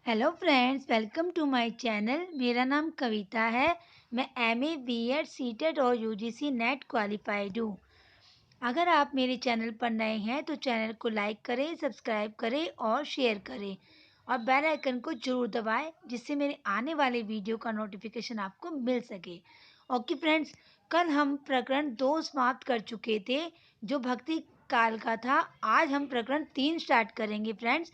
Hello friends, welcome to my channel. मेरा नाम कविता है। मैं एमए बीएड सीटेट और यूजीसी नेट क्वालिफाइड हूँ। अगर आप मेरे चैनल पर नए हैं तो चैनल को लाइक करें, सब्सक्राइब करें और शेयर करें और बेल आइकन को जरूर दबाएं, जिससे मेरे आने वाले वीडियो का नोटिफिकेशन आपको मिल सके। ओके फ्रेंड्स, कल हम प्रकरण 2 समाप्त कर चुके थे जो भक्ति काल का था। आज हम प्रकरण 3 स्टार्ट करेंगे फ्रेंड्स।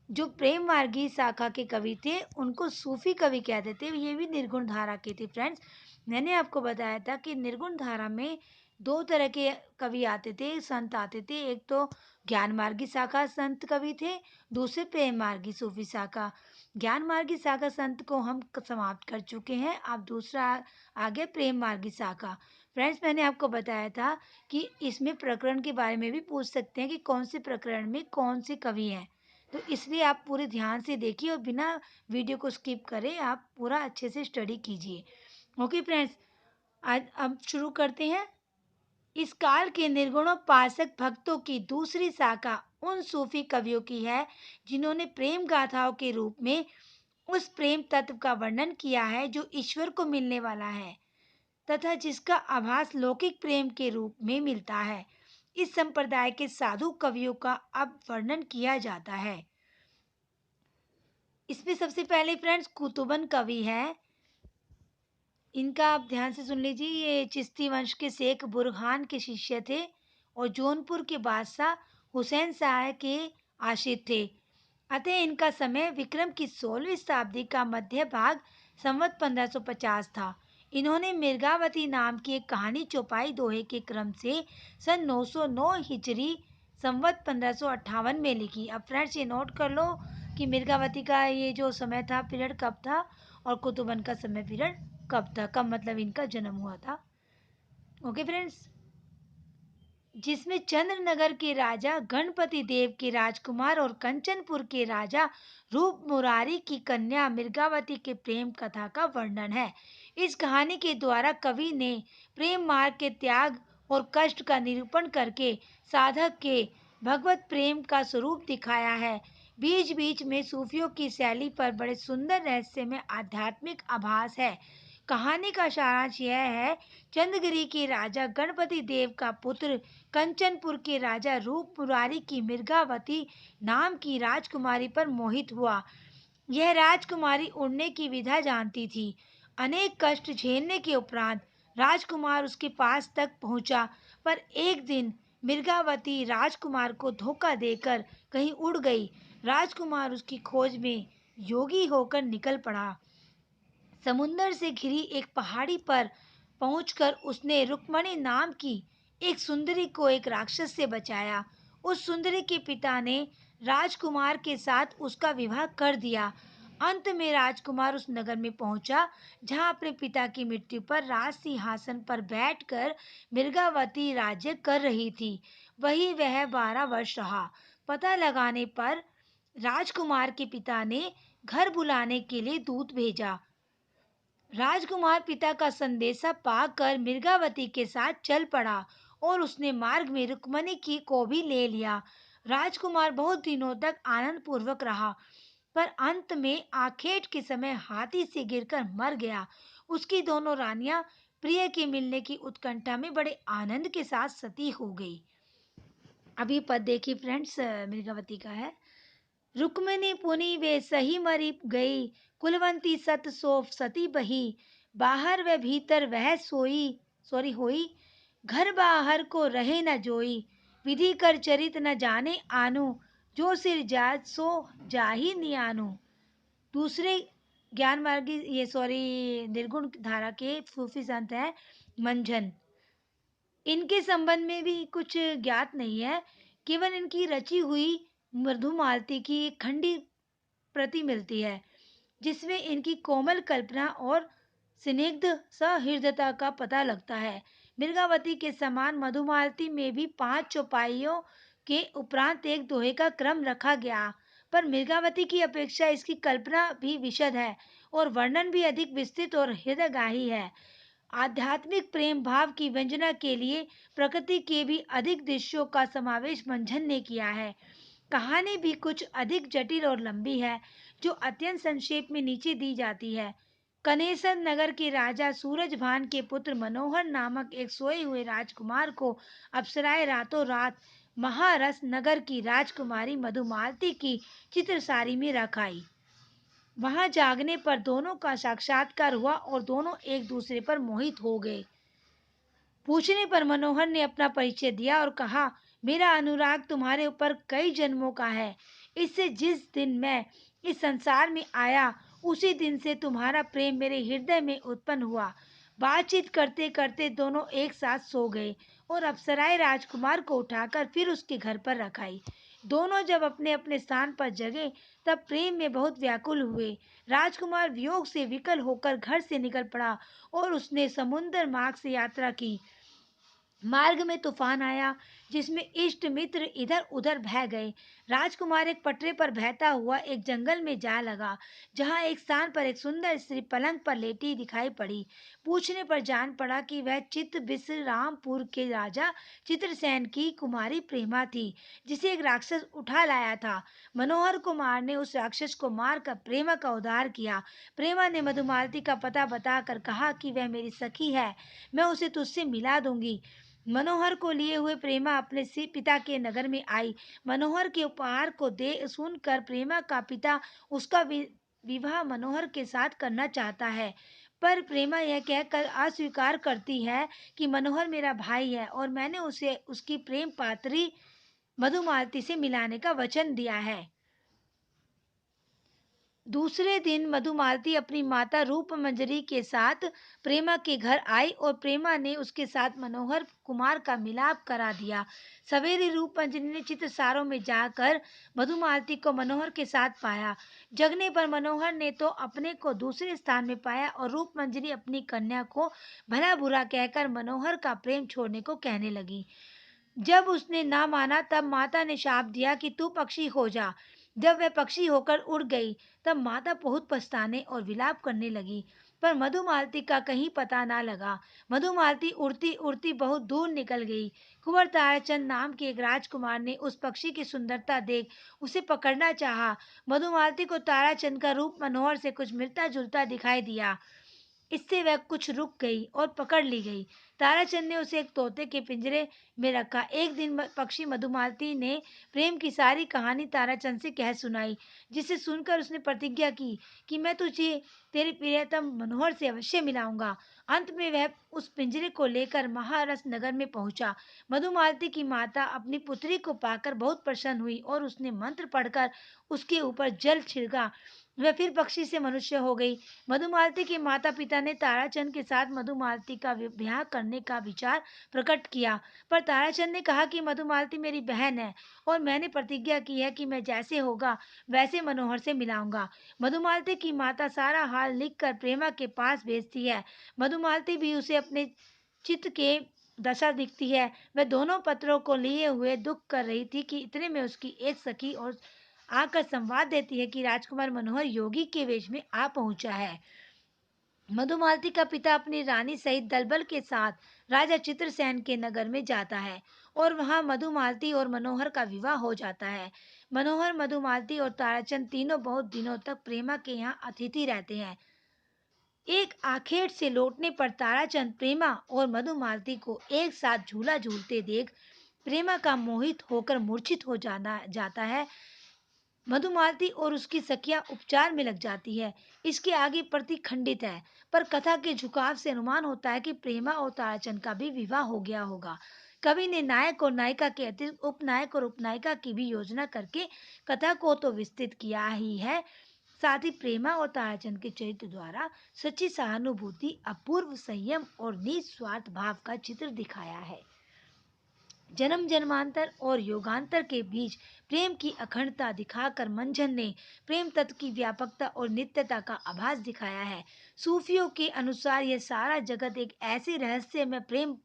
जो प्रेम मार्गी शाखा के कवि थे उनको सूफी कवि कहते थे। ये भी निर्गुण धारा के थे फ्रेंड्स। मैंने आपको बताया था कि निर्गुण धारा में दो तरह के कवि आते थे, संत आते थे। एक तो ज्ञान मार्गी शाखा संत कवि थे, दूसरे प्रेम मार्गी सूफी शाखा। ज्ञान मार्गी शाखा संत को हम समाप्त कर चुके हैं। अब दूसरा आगे प्रेम मार्गी शाखा। फ्रेंड्स, मैंने आपको बताया था कि इसमें प्रकरण के बारे में भी पूछ सकते हैं कि कौन से प्रकरण में कौन से कवि हैं। तो इसलिए आप पूरे ध्यान से देखिए और बिना वीडियो को स्किप करें आप पूरा अच्छे से स्टडी कीजिए। ओके फ्रेंड्स, आज अब शुरू करते हैं। इस काल के निर्गुणोपासक भक्तों की दूसरी शाखा उन सूफी कवियों की है जिन्होंने प्रेम गाथाओं के रूप में उस प्रेम तत्व का वर्णन किया है जो ईश्वर को मिलने वाला है तथा जिसका आभास लौकिक प्रेम के रूप में मिलता है। इस संप्रदाय के साधु कवियों का अब वर्णन किया जाता है। इसमें सबसे पहले फ्रेंड्स कुतुबन कवि है। इनका आप ध्यान से सुन लीजिए। ये चिश्ती वंश के शेख बुरहान के शिष्य थे और जौनपुर के बादशाह हुसैन शाह के आश्रित थे। अतः इनका समय विक्रम की 16वीं शताब्दी का मध्य भाग संवत 1550 था। इन्होंने मिर्गावती नाम की एक कहानी चौपाई दोहे के क्रम से सन 909 हिजरी संवत 1558 में लिखी। अब फ्रेंड्स ये नोट कर लो कि मिर्गावती का ये जो समय था पीरियड कब था और कुतुबन का समय पीरियड कब था, कब मतलब इनका जन्म हुआ था। ओके फ्रेंड्स, जिसमें चंद्रनगर के राजा गणपति देव के राजकुमार और कंचनपुर के राजा रूप मुरारी की कन्या मिर्गावती के प्रेम कथा का वर्णन है। इस कहानी के द्वारा कवि ने प्रेम मार्ग के त्याग और कष्ट का निरूपण करके साधक के भगवत प्रेम का स्वरूप दिखाया है। बीच बीच में सूफियों की शैली पर बड़े सुंदर रहस्य में आध्यात्मिक आभास है। कहानी का सारांश यह है, चंद्रगिरी के राजा गणपति देव का पुत्र कंचनपुर के राजा रूप मुरारी की मिर्गावती नाम की राजकुमारी पर मोहित हुआ। यह राजकुमारी उड़ने की विधा जानती थी। अनेक कष्ट झेलने के उपरांत राजकुमार उसके पास तक पहुंचा, पर एक दिन मिर्गावती राजकुमार को धोखा देकर कहीं उड़ गई। राजकुमार उसकी खोज में योगी होकर निकल पड़ा। समुंदर से घिरी एक पहाड़ी पर पहुंचकर उसने रुक्मणी नाम की एक सुंदरी को एक राक्षस से बचाया। उस सुंदरी के पिता ने राजकुमार के साथ उसका विवाह कर दिया। अंत में राजकुमार उस नगर में पहुंचा जहां अपने पिता की मृत्यु पर राज सिंहासन पर बैठकर मिर्गावती राज्य कर रही थी। वही वह 12 वर्ष रहा। पता लगाने पर राजकुमार के पिता ने घर बुलाने के लिए दूत भेजा। राजकुमार पिता का संदेशा पाकर मिर्गावती के साथ चल पड़ा और उसने मार्ग में रुक्मणी की को भी ले लिया। राजकुमार बहुत दिनों तक आनंद पूर्वक रहा, पर अंत में आखेट के समय हाथी से गिरकर मर गया। उसकी दोनों रानियां प्रिय के मिलने की उत्कंठा में बड़े आनंद के साथ सती हो गई। अभी पद देखिए फ्रेंड्स, मिर्गावती का है। रुक्मिणी पुनि वे सही मरी गई, कुलवंती सत सो सती बही। बाहर व भीतर वह सोई होई, घर बाहर को रहे न जोई। विधि कर चरित न जाने आनु, जो सिर जात सो जाही नियानु। दूसरे ज्ञान मार्गी ये निर्गुण धारा के सूफी संत हैं मंझन। इनके संबंध में भी कुछ ज्ञात नहीं है, केवल इनकी रची हुई मृदुमालती की एक खंडी प्रति मिलती है जिसमें इनकी कोमल कल्पना और स्निग्ध सहृदयता का पता लगता है। मिर्गावती के समान मधुमालती में भी 5 चौपाइयों के उपरांत एक दोहे का क्रम रखा गया, पर मिर्गावती की अपेक्षा इसकी कल्पना भी विशद है और वर्णन भी अधिक विस्तृत और हृदयगाही है। आध्यात्मिक प्रेम भाव की व्यंजना के लिए प्रकृति के भी अधिक दृश्यों का समावेश मंझन ने किया है। कहानी भी कुछ अधिक जटिल और लंबी है, जो अत्यंत संक्षेप में नीचे दी जाती है। कनेसर नगर के राजा सूरजभान के पुत्र मनोहर नामक एक सोए हुए राजकुमार को अप्सराएं रातों रात महारस नगर की राजकुमारी मधुमालती की चित्रसारी में रख आई। वहां जागने पर दोनों का साक्षात्कार हुआ और दोनों एक दूसरे पर मोहित हो गए। पूछने पर मनोहर ने अपना परिचय दिया और कहा, मेरा अनुराग तुम्हारे ऊपर कई जन्मों का है। इससे जिस दिन मैं इस संसार में आया, उसी दिन से तुम्हारा प्रेम मेरे हृदय में उत्पन्न हुआ। बातचीत करते करते दोनों एक साथ सो गए और अप्सराएं राजकुमार को उठाकर फिर उसके घर पर रखाई। दोनों जब अपने अपने स्थान पर जगे, तब प्रेम में बहुत व्याकुल हुए। राजकुमार वियोग से विकल होकर घर से निकल पड़ा और उसने समुद्र मार्ग से यात्रा की। मार्ग में तूफान आया, जिसमें इष्ट मित्र इधर उधर बह गए। राजकुमार एक पटरे पर बहता हुआ एक जंगल में जा लगा, जहां एक स्थान पर एक सुंदर स्त्री पलंग पर लेटी दिखाई पड़ी। पूछने पर जान पड़ा कि वह चित्त विश्रामपुर के राजा चित्रसेन की कुमारी प्रेमा थी, जिसे एक राक्षस उठा लाया था। मनोहर कुमार ने उस राक्षस को मारकर प्रेमा का उद्धार किया। प्रेमा ने मधुमालती का पता बताकर कहा कि वह मेरी सखी है, मैं उसे तुझसे मिला दूंगी। मनोहर को लिए हुए प्रेमा अपने पिता के नगर में आई। मनोहर के उपहार को दे सुनकर प्रेमा का पिता उसका विवाह मनोहर के साथ करना चाहता है, पर प्रेमा यह कहकर अस्वीकार करती है कि मनोहर मेरा भाई है और मैंने उसे उसकी प्रेम पात्री मधुमालती से मिलाने का वचन दिया है। दूसरे दिन मधुमालती अपनी माता रूपमंजरी के साथ प्रेमा के घर आई और प्रेमा ने उसके साथ मनोहर कुमार का मिलाप करा दिया। सवेरे रूपमंजरी ने चित्रसारों में जाकर मधुमालती को मनोहर के साथ पाया। जगने पर मनोहर ने तो अपने को दूसरे स्थान में पाया और रूपमंजरी अपनी कन्या को भला बुरा कहकर मनोहर का प्रेम छोड़ने को कहने लगी। जब उसने ना माना, तब माता ने शाप दिया कि तू पक्षी हो जा। जब वह पक्षी होकर उड़ गई, तब माता बहुत पछताने और विलाप करने लगी, पर मधुमालती का कहीं पता ना लगा। मधुमालती उड़ती उड़ती बहुत दूर निकल गई। कुंवर ताराचंद नाम के एक राजकुमार ने उस पक्षी की सुंदरता देख उसे पकड़ना चाहा। मधुमालती को ताराचंद का रूप मनोहर से कुछ मिलता जुलता दिखाई दिया। इससे वह कुछ रुक गई और पकड़ ली गई। ताराचंद ने उसे एक तोते के पिंजरे में रखा। एक दिन पक्षी मधुमालती ने प्रेम की सारी कहानी ताराचंद से कह सुनाई, जिसे सुनकर उसने प्रतिज्ञा की कि मैं तुझे तेरे प्रियतम मनोहर से अवश्य मिलाऊंगा। अंत में वह उस पिंजरे को लेकर महारस नगर में पहुंचा। मधुमालती की माता अपनी पुत्री को पाकर बहुत प्रसन्न हुई और उसने मंत्र पढ़कर उसके ऊपर जल छिड़का। वह फिर पक्षी से मनुष्य हो गई। मधुमालती के माता पिता ने ताराचंद के साथ मधुमालती का ब्याह करने का विचार प्रकट किया, पर ताराचंद ने कहा कि मधुमालती मेरी बहन है और मैंने प्रतिज्ञा की है कि मैं जैसे होगा वैसे मनोहर से मिलाऊंगा। मधुमालती की माता सारा हाल लिखकर प्रेमा के पास भेजती है। मधुमालती भी उसे अपने चित्त के दशा दिखती है। वह दोनों पत्रों को लिए हुए दुख कर रही थी कि इतने में उसकी एक सखी और आकर संवाद देती है कि राजकुमार मनोहर योगी के वेश में आ पहुंचा है। मधुमालती का पिता अपनी रानी सहित दलबल के साथ राजा चित्रसेन के नगर में जाता है और वहां मधुमालती और मनोहर का विवाह हो जाता है। मनोहर, मधुमालती और ताराचंद तीनों बहुत दिनों तक प्रेमा के यहाँ अतिथि रहते हैं। एक आखेट से लौटने पर ताराचंद प्रेमा और मधुमालती को एक साथ झूला झूलते देख प्रेमा का मोहित होकर मूर्छित हो जाना जाता है। मधुमालती और उसकी सखियां उपचार में लग जाती है। इसके आगे प्रति खंडित है, पर कथा के झुकाव से अनुमान होता है कि प्रेमा और ताराचंद का भी विवाह हो गया होगा। कवि ने नायक और नायिका के अतिरिक्त उपनायक और उपनायिका की भी योजना करके कथा को तो विस्तृत किया ही है, साथ ही प्रेमा और ताराचंद के चरित्र द्वारा सच्ची सहानुभूति, अपूर्व संयम और निस्वार्थ भाव का चित्र दिखाया है। जन्म जन्मांतर और योगांतर के बीच प्रेम की अखंडता दिखाकर मंझन ने प्रेम तत्व की व्यापकता और नित्यता का आभास दिखाया है। सूफियों के अनुसार यह सारा जगत एक ऐसे रहस्य में प्रेम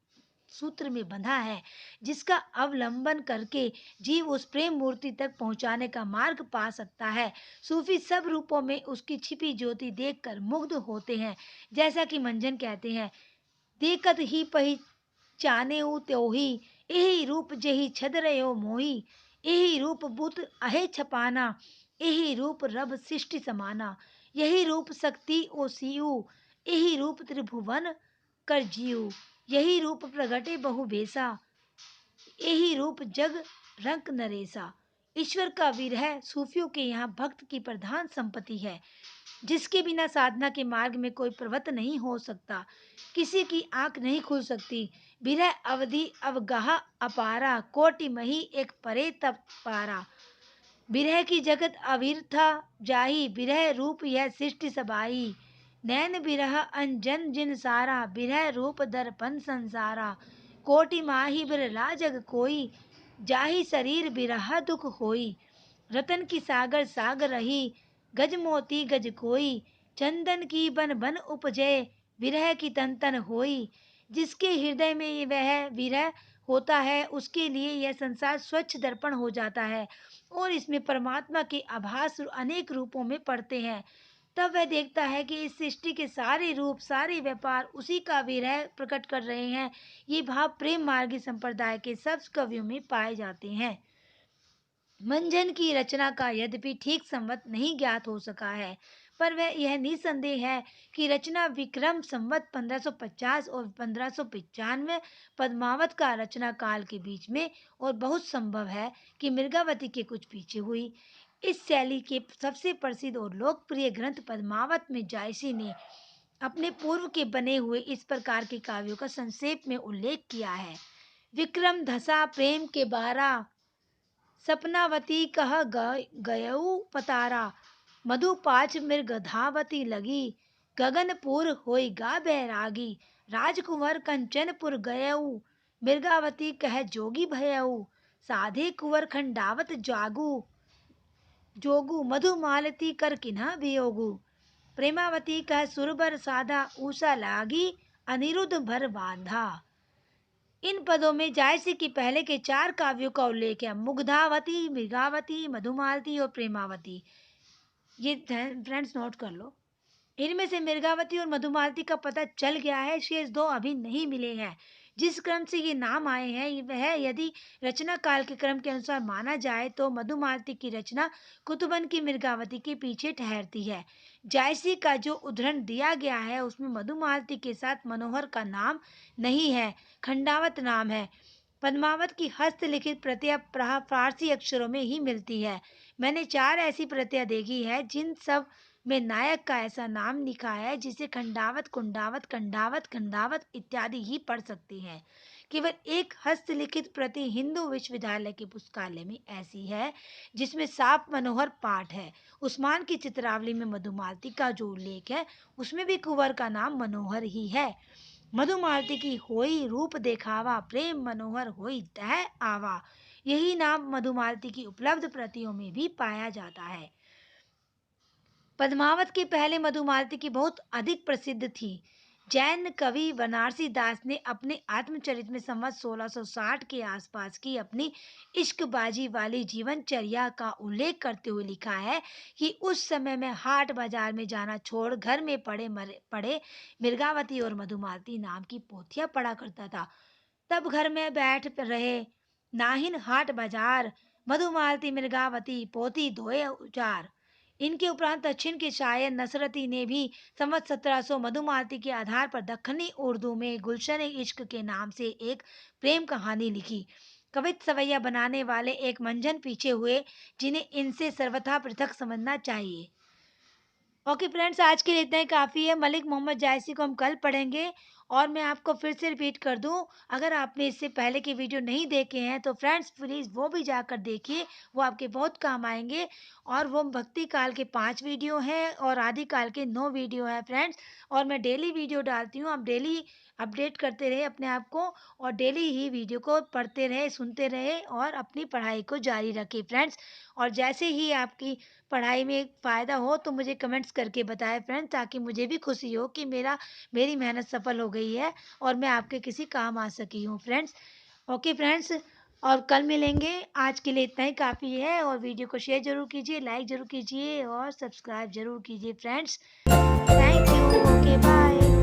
सूत्र में बंधा है, जिसका अवलंबन करके जीव उस प्रेम मूर्ति तक पहुंचाने का मार्ग पा सकता है। सूफी सब रूपों में उसकी छिपी ज्योति देखकर मुग्ध होते हैं। जैसा कि मंझन कहते हैं, देखत ही पही चानेऊ त्योही, एहि रूप जेहि छद रयो मोही, यही रूप बुत अहे छपाना, यही रूप रब सृष्टि समाना, यही रूप शक्ति ओ सियु, यही रूप त्रिभुवन कर जियु, यही रूप प्रगटे बहु बेसा, यही रूप जग रंग नरेसा। ईश्वर का विरह सूफियों के यहाँ भक्त की प्रधान संपत्ति है, जिसके बिना साधना के मार्ग में कोई प्रवृत्त नहीं हो सकता, किसी की आंख नहीं खुल सकती। विरह अवधि अवगाह अपारा, कोटि मही एक परे तप पारा। विरह की जगत अविरथा जाही, विरह रूप यह सृष्टि सबाई। नैन विरह अंजन जिन सारा, विरह रूप दर्पण संसारा। कोटि माही बिरला जग कोई, जाही शरीर विरह दुख होई। रतन की सागर सागर रही, गज मोती गज कोई। चंदन की बन बन उपजे, विरह की तन तन होई। जिसके हृदय में वह विरह होता है, उसके लिए यह संसार स्वच्छ दर्पण हो जाता है और इसमें परमात्मा के आभास अनेक रूपों में पड़ते हैं। तब वह देखता है कि इस सृष्टि के सारे रूप, सारे व्यापार उसी का विरह प्रकट कर रहे हैं। ये भाव प्रेम मार्गी संप्रदाय के सब कवियों में पाए जाते हैं। मंजन की रचना का यद्यपि ठीक संवत नहीं ज्ञात हो सका है, पर वह यह निसंदेह है कि रचना विक्रम संवत 1550 और 1595 पद्मावत का रचना काल के बीच में, और बहुत संभव है कि मृगावती के कुछ पीछे हुई। इस शैली के सबसे प्रसिद्ध और लोकप्रिय ग्रंथ पद्मावत में जायसी ने अपने पूर्व के बने हुए इस प्रकार के काव्यों का संक्षेप में उल्लेख किया है। विक्रम धसा प्रेम के बारा, सपनावती कह गयऊ पतारा। मधु पाच मृग धावती लगी, गगनपुर होई गा बैरागी। राजकुंवर कंचनपुर गयऊ, मृगावती कह जोगी भयऊ। साधे कुंवर खंडावत जागू, जोगू मधुमालती कर किन्हा वियोगू। प्रेमावती कह सुरबर साधा, ऊषा लागी अनिरुद्ध भर बांधा। इन पदों में जायसी के पहले के 4 काव्यों का उल्लेख है, मुग्धावती, मृगावती, मधुमालती और प्रेमावती। ये फ्रेंड्स नोट कर लो। इनमें से मृगावती और मधुमालती का पता चल गया है, शेष 2 अभी नहीं मिले हैं। जिस क्रम से ये नाम आए हैं वह यदि रचना काल के क्रम के अनुसार माना जाए तो मधुमालती की रचना कुतुबन की मृगावती के पीछे ठहरती है। जायसी का जो उद्धरण दिया गया है उसमें मधुमालती के साथ मनोहर का नाम नहीं है, खंडावत नाम है। पद्मावत की हस्तलिखित प्रतियां फारसी अक्षरों में ही मिलती है। मैंने 4 ऐसी प्रतियां देखी है जिन सब में नायक का ऐसा नाम लिखा है जिसे खंडावत, कुंडावत, कंडावत, खंडावत इत्यादि ही पढ़ सकते हैं। केवल एक हस्तलिखित प्रति हिंदू विश्वविद्यालय के पुस्तकालय में ऐसी है जिसमें साफ मनोहर पाठ है। उस्मान की चित्रावली में मधुमालती का जो उल्लेख है उसमें भी कुंवर का नाम मनोहर ही है। मधुमालती की होई रूप देखावा, प्रेम मनोहर होई तह आवा। यही नाम मधुमालती की उपलब्ध प्रतियों में भी पाया जाता है। पद्मावत के पहले मधुमालती की बहुत अधिक प्रसिद्ध थी। जैन कवि बनारसी दास ने अपने आत्मचरित में संवत 1660 के आसपास की अपनी इश्कबाजी वाली जीवनचर्या का उल्लेख करते हुए लिखा है कि उस समय में हाट बाजार में जाना छोड़ घर में पड़े मृगावती और मधुमालती नाम की पोथियां पढ़ा करता था। तब घर में बैठ रहे नाहिन हाट बाजार, मधुमालती मृगावती पोती धोए उचार। इनके उपरांत दक्षिण के शायर नसरती ने भी संवत 1700 मधुमालती के आधार पर दक्खनी उर्दू में गुलशन इश्क के नाम से एक प्रेम कहानी लिखी। कवित सवैया बनाने वाले एक मंझन पीछे हुए जिन्हें इनसे सर्वथा पृथक समझना चाहिए। ओके फ्रेंड्स, आज के लिए इतना ही काफ़ी है। मलिक मोहम्मद जायसी को हम कल पढ़ेंगे। और मैं आपको फिर से रिपीट कर दूं, अगर आपने इससे पहले के वीडियो नहीं देखे हैं तो फ्रेंड्स प्लीज़ वो भी जाकर देखिए, वो आपके बहुत काम आएंगे। और वो भक्ति काल के 5 वीडियो हैं और आदि काल के 9 वीडियो हैं फ्रेंड्स। और मैं डेली वीडियो डालती हूँ, आप डेली अपडेट करते रहे अपने आप को और डेली ही वीडियो को पढ़ते रहे, सुनते रहे और अपनी पढ़ाई को जारी रखें फ्रेंड्स। और जैसे ही आपकी पढ़ाई में फ़ायदा हो तो मुझे कमेंट्स करके बताएं फ्रेंड्स, ताकि मुझे भी खुशी हो कि मेरी मेहनत सफल हो गई है और मैं आपके किसी काम आ सकी हूँ फ्रेंड्स। ओके फ्रेंड्स, और कल मिलेंगे। आज के लिए इतना ही काफ़ी है और वीडियो को शेयर ज़रूर कीजिए, लाइक ज़रूर कीजिए और सब्सक्राइब ज़रूर कीजिए friends. Thank you. Okay bye.